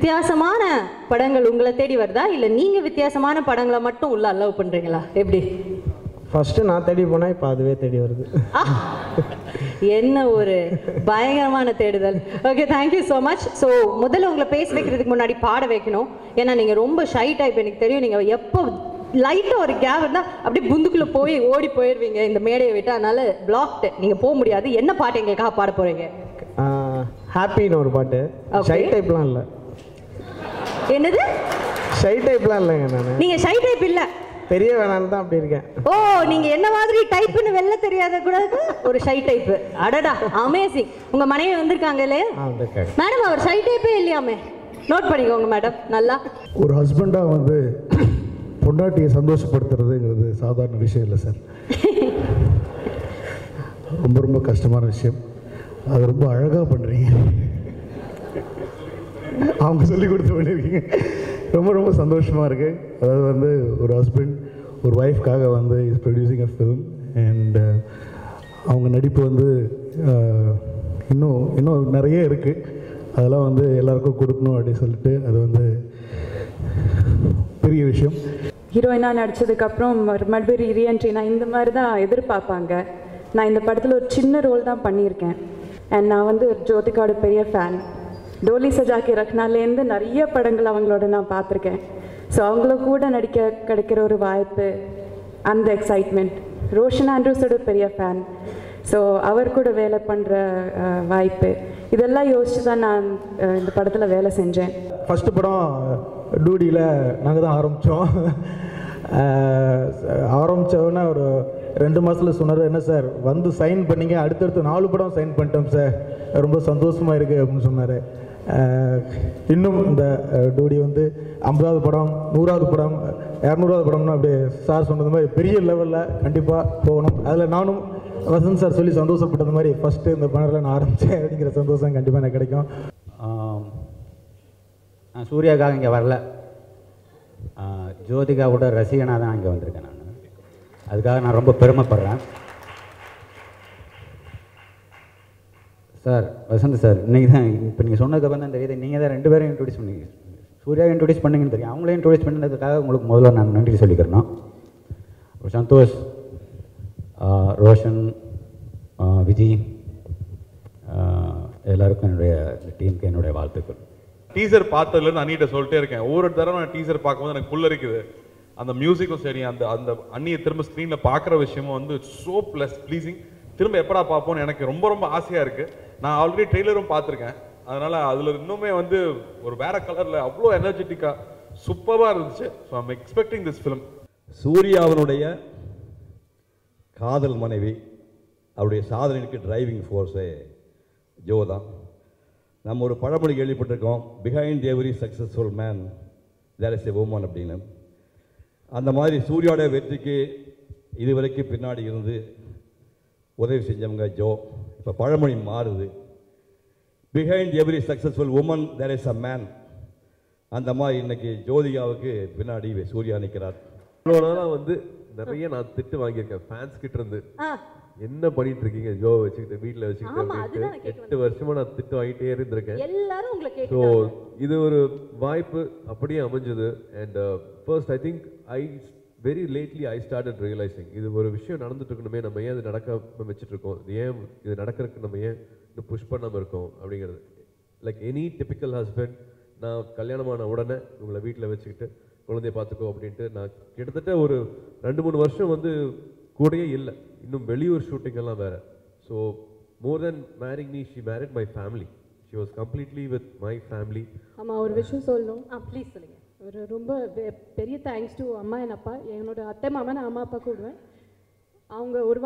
வித்தியாசமான படங்கள் உங்களை தேடி வருதா இல்லை நீங்கள் வித்தியாசமான படங்களை மட்டும் உள்ள அலோவ் பண்ணுறீங்களா? எப்படி? ஃபஸ்ட்டு நான் தேடி போனால் இப்போ அதுவே தேடி வருது. என்ன ஒரு பயங்கரமான தேடுதல். Okay, thank you so much. So முதல்ல உங்களை பேச வைக்கிறதுக்கு முன்னாடி பாட வைக்கணும். ஏன்னா நீங்கள் ரொம்ப ஷை டைப், எனக்கு தெரியும். நீங்கள் எப்போ லைட்டாக ஒரு கேப் இருந்தால் அப்படியே புந்துக்குள்ளே போய் ஓடி போயிடுவீங்க இந்த மேடையை விட்டு. அதனால பிளாக்டு, நீங்கள் போக முடியாது. என்ன பாட்டு எங்களுக்காக பாட போகிறீங்க? ஹாப்பின்னு ஒரு பாட்டு. ஷை டைப்லாம் இல்லை. என்னது? ஷை டைப்லாம் இல்லைங்க. நான் நீங்கள் ஷை டைப் இல்லை, தெரிய வேணான்னு தான் அப்படி இருக்கேன். ஓ, நீங்க என்ன மாதிரி டைப்னு வெளில தெரியாத கூட ஒரு ஷை டைப். அடடா, அமேசிங். உங்க மனைவி வந்திருக்காங்க இல்லையா மேடம்? அவர் ஷை டைப்பே இல்லையாமே. நோட் பண்ணிக்கோங்க மேடம். நல்லா ஒரு ஹஸ்பண்டாக வந்து பொண்டாட்டியை சந்தோஷப்படுத்துறதுங்கிறது சாதாரண விஷயம் இல்லை சார். ரொம்ப ரொம்ப கஷ்டமான விஷயம். அது ரொம்ப அழகாக பண்ணுறீங்க. அவங்க சொல்லி கொடுத்து பண்ணியிருக்கீங்க. ரொம்ப ரொம்ப சந்தோஷமாக இருக்குது. அதாவது வந்து ஒரு ஹஸ்பண்ட் ஒரு ஒய்ஃப்காக வந்து is producing a film and அவங்க நடிப்பு வந்து இன்னும் நிறைய இருக்குது. அதெல்லாம் வந்து எல்லாருக்கும் கொடுக்கணும் அப்படின்னு சொல்லிட்டு அது வந்து பெரிய விஷயம். ஹீரோயினாக நடித்ததுக்கப்புறம் மறுபடியும் ரீஎன்ட்ரி நான் இந்த மாதிரி தான் எதிர்பார்ப்பாங்க. நான் இந்த படத்தில் ஒரு சின்ன ரோல் தான் பண்ணியிருக்கேன். அண்ட் நான் வந்து ஜோதிகாவோட பெரிய ஃபேன். டோலி சஜா கே ரக்னாலேருந்து நிறைய படங்கள் அவங்களோட நான் பார்த்துருக்கேன். ஸோ அவங்கள கூட நடிக்க கிடைக்கிற ஒரு வாய்ப்பு, அந்த எக்ஸைட்மெண்ட். ரோஷன் ஆண்ட்ரூஸோட பெரிய ஃபேன். ஸோ அவர் கூட வேலை பண்ணுற வாய்ப்பு, இதெல்லாம் யோசித்து தான் நான் இந்த படத்தில் வேலை செஞ்சேன். ஃபஸ்ட்டு படம் டூடியில் நாங்கள் தான் ஆரம்பித்தோம். ஆரம்பித்தோன்னா ஒரு 2 மாதத்தில் சொன்னார், என்ன சார் வந்து சைன் பண்ணிங்க, அடுத்தடுத்து 4 படம் சைன் பண்ணிட்டோம் சார், ரொம்ப சந்தோஷமாக இருக்குது அப்படின்னு சொன்னார். இன்னும் இந்த டூடி வந்து 50வது படம், 100வது படம், 200வது படம்னு அப்படியே சார் சொன்னது மாதிரி பெரிய லெவலில் கண்டிப்பாக போகணும். அதில் நானும் வசந்த் சார் சொல்லி சந்தோஷப்பட்டது மாதிரி ஃபஸ்ட்டு இந்த படத்தில் நான் ஆரம்பித்தேன் அப்படிங்கிற சந்தோஷம் கண்டிப்பாக எனக்கு கிடைக்கும். நான் சூர்யாவுக்காக இங்கே வரல, ஜோதிகாவோட ரசிகனாக தான் இங்கே வந்திருக்கேன். நான் அதுக்காக நான் ரொம்ப பெருமைப்படுறேன். சார், வசந்த் சார், இன்றைக்கி தான் இப்போ நீங்கள் சொன்னதுக்கப்புறம் தான் தெரியுது, நீங்கள் தான் 2 பேரும் இன்ட்ரடியூஸ் பண்ணீங்க. சூர்யா இன்ட்ரடியூஸ் பண்ணிங்கன்னு தெரியும். அவங்களே இன்ட்ரடியூஸ் பண்ணதுக்காக உங்களுக்கு முதல்ல நான் நன்றி சொல்லிக்கிறேன். சந்தோஷ், ரோஷன், விஜய், எல்லாருக்கும் என்னுடைய டீமுக்கு என்னுடைய வாழ்த்துக்கள். டீசர் பார்த்ததுலேருந்து அண்ணிகிட்ட சொல்லிட்டே இருக்கேன். ஒவ்வொரு தடவை நான் டீசர் பார்க்கும்போது எனக்கு புள்ள இருக்குது. அந்த மியூசிக்கும் சரி, அந்த அந்த அண்ணியை திரும்ப ஸ்க்ரீனில் பார்க்குற விஷயமும் வந்து ஸோ ப்ளீஸிங். திரும்ப எப்படா பார்ப்போன்னு எனக்கு ரொம்ப ரொம்ப ஆசையாக இருக்குது. நான் ஆல்ரெடி ட்ரெய்லரும் பார்த்துருக்கேன். அதனால் அதில் இன்னுமே வந்து ஒரு வேற கலரில் அவ்வளோ எனர்ஜெட்டிக்காக சூப்பராக இருந்துச்சு. So I'm expecting this film. சூர்யாவினுடைய காதல் மனைவி, அவருடைய சாதனைக்கு டிரைவிங் ஃபோர்ஸே ஜோ தான். நம்ம ஒரு பழமொழி கேள்விப்பட்டிருக்கோம், behind every successful man there is a woman அப்படின்னு. அந்த மாதிரி சூர்யாவுடைய வெற்றிக்கு இதுவரைக்கும் பின்னாடி இருந்து உதவி செஞ்சவங்க ஜோ. இப்போ பழமொழி மாறுது, behind every successful woman there is a man. அந்த மாதிரி இன்னைக்கு ஜோதிகாவுக்கு பின்னாடி சூர்யா நிற்கிறார். இவ்வளோ நாளாக வந்து நிறைய நான் திட்டு வாங்கியிருக்கேன் ஃபேன்ஸ் கிட்ட இருந்து. என்ன பண்ணிட்டு இருக்கீங்க ஜோ வச்சுக்கிட்டு வீட்டில் வச்சுக்கிட்டு 8 வருஷமா நான் திட்டு வாங்கிட்டே இருந்திருக்கேன். ஸோ இது ஒரு வாய்ப்பு அப்படியே அமைஞ்சது. And first I think very lately I started realising இது ஒரு விஷயம் நடந்துட்டு இருக்கணுமே, நம்ம ஏன் இது நடக்காம வச்சுட்டு இருக்கோம், ஏன் இது நடக்கிறதுக்கு நம்ம ஏன் இன்னும் புஷ் பண்ணாமல் இருக்கோம் அப்படிங்கிறது. லைக் எனி டிபிக்கல் ஹஸ்பண்ட், நான் கல்யாணமான உடனே உங்களை வீட்டில் வச்சுக்கிட்டு குழந்தைய பார்த்துக்கோ அப்படின்ட்டு நான் கிட்டத்தட்ட ஒரு 2-3 வருஷம் வந்து கூடயே இல்லை. இன்னும் வெளியூர் ஷூட்டிங் எல்லாம் வேறு. So more then marrying me, she married my family. She was completely with my family. ஆமாம், ஒரு விஷயம் சொல்லணும். ப்ளீஸ் சொல்லுங்கள். ஒரு ரொம்ப பெரிய தேங்க்ஸ் டு அம்மா அண்ட் அப்பா. என்னோட அத்தை மாமா நான் அம்மா அப்பா கூடுவேன். அவங்க ஒரு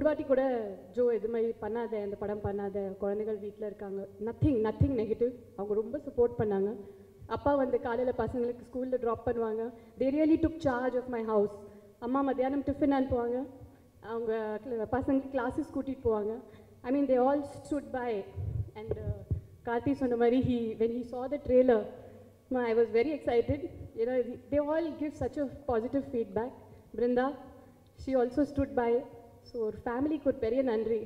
வாட்டி கூட ஜோ இது மாதிரி பண்ணாத, இந்த படம் பண்ணாத, குழந்தைகள் வீட்டில் இருக்காங்க, நத்திங் நெகட்டிவ். அவங்க ரொம்ப சப்போர்ட் பண்ணாங்க. அப்பா வந்து காலையில் பசங்களுக்கு ஸ்கூலில் ட்ராப் பண்ணுவாங்க. They really took charge of my house. அம்மா மத்தியானம் டிஃபன் அனுப்புவாங்க, அவங்க பசங்களுக்கு கிளாஸஸ் கூட்டிகிட்டு போவாங்க. I mean they all stood by. And Karthi சொன்ன மாதிரி when he saw the trailer, I was very excited. You know, they all give such a positive feedback. Brinda, she also stood by. So family could very nandri.